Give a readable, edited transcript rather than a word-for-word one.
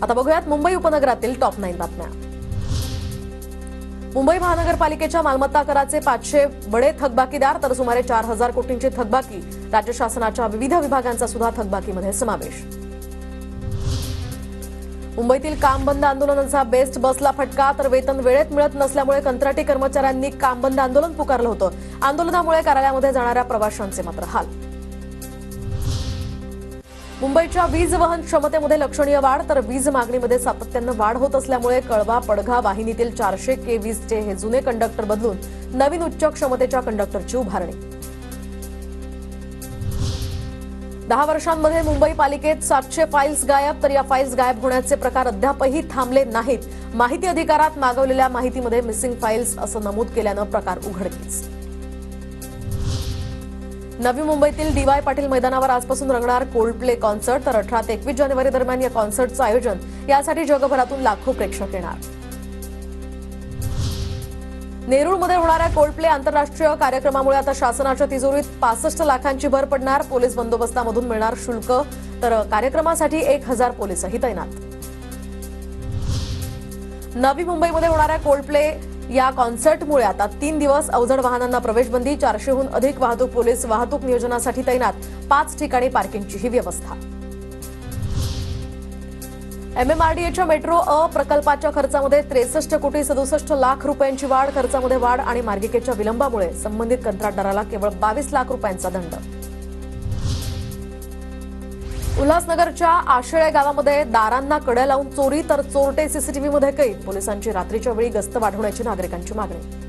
आता बघूयात मुंबई उपनगरातील टॉप 9 बातम्या। मुंबई महानगरपालिकेच्या मालमत्ता कराचे 500 बडे थकबाकीदार तर सुमारे 4000 कोटींची थकबाकी। राज्य शासनाच्या विविध विभागांचा सुद्धा थकबाकीमध्ये समावेश। मुंबईतील काम बंद आंदोलनाचा बेस्ट बसला फटका तर वेतन वेळेत मिळत नसल्यामुळे कंत्राटी कर्मचाऱ्यांनी काम बंद आंदोलन पुकारलं होतं। आंदोलनामुळे कार्यालयामध्ये जाणाऱ्या प्रवाशांचे मात्र हाल। मुंबईच्या वीज वहन क्षमतेमध्ये लक्षणीय वाढ तर वीज मागणीमध्ये सातत्यानं वाढ होत असल्यामुळे कळवा पडघा वाहिनीतील 400 के वीजचे हे जुने कंडक्टर बदलून नवीन उच्च क्षमतेच्या कंडक्टरची उभारणी। 10 वर्षांमध्ये मुंबई पालिकेत 700 फाईल्स गायब तर या फाईल्स गायब होण्याचे प्रकार अद्यापही थांबले नाहीत। माहिती अधिकारात मागवलेल्या माहितीमध्ये मिसिंग फाईल्स असं नमूद केल्यानं प्रकार उघडकीस। नवी मुंबईतील डी.वाय. पाटील मैदानावर आजपासून रंगणार कोल्डप्ले कॉन्सर्ट तर 18 ते 21 जानेवारी दरम्यान या कॉन्सर्टचं आयोजन यासाठी जगभरातून लाखो प्रेक्षक येणार। नेरूळमध्ये होणाऱ्या कोल्डप्ले आंतरराष्ट्रीय कार्यक्रमामुळे आता शासनाच्या तिजोरीत 65 लाखांची भर पडणार। पोलीस बंदोबस्तामधून मिळणार शुल्क तर कार्यक्रमासाठी 1000 पोलीसही तैनात। नवी मुंबईमध्ये होणाऱ्या कोल्डप्ले या कॉन्सर्टमुळे आता 3 दिवस अवजड वाहनांना प्रवेशबंदी, 400हून अधिक वाहतूक पोलीस वाहतूक नियोजनासाठी तैनात, 5 ठिकाणी पार्किंगचीही व्यवस्था। एमएमआरडीएच्या मेट्रो अ प्रकल्पाच्या खर्चामध्ये 63 कोटी 67 लाख रुपयांची वाढ। खर्चामध्ये वाढ आणि मार्गिकेच्या विलंबामुळे संबंधित कंत्राटदाराला केवळ 22 लाख रुपयांचा दंड। उल्हासनगरच्या आशेळे गावामध्ये दारांना कड्या लावून चोरी तर चोरटे सीसीटीव्हीमध्ये कैद। पोलिसांची रात्रीच्या वेळी गस्त वाढवण्याची नागरिकांची मागणी।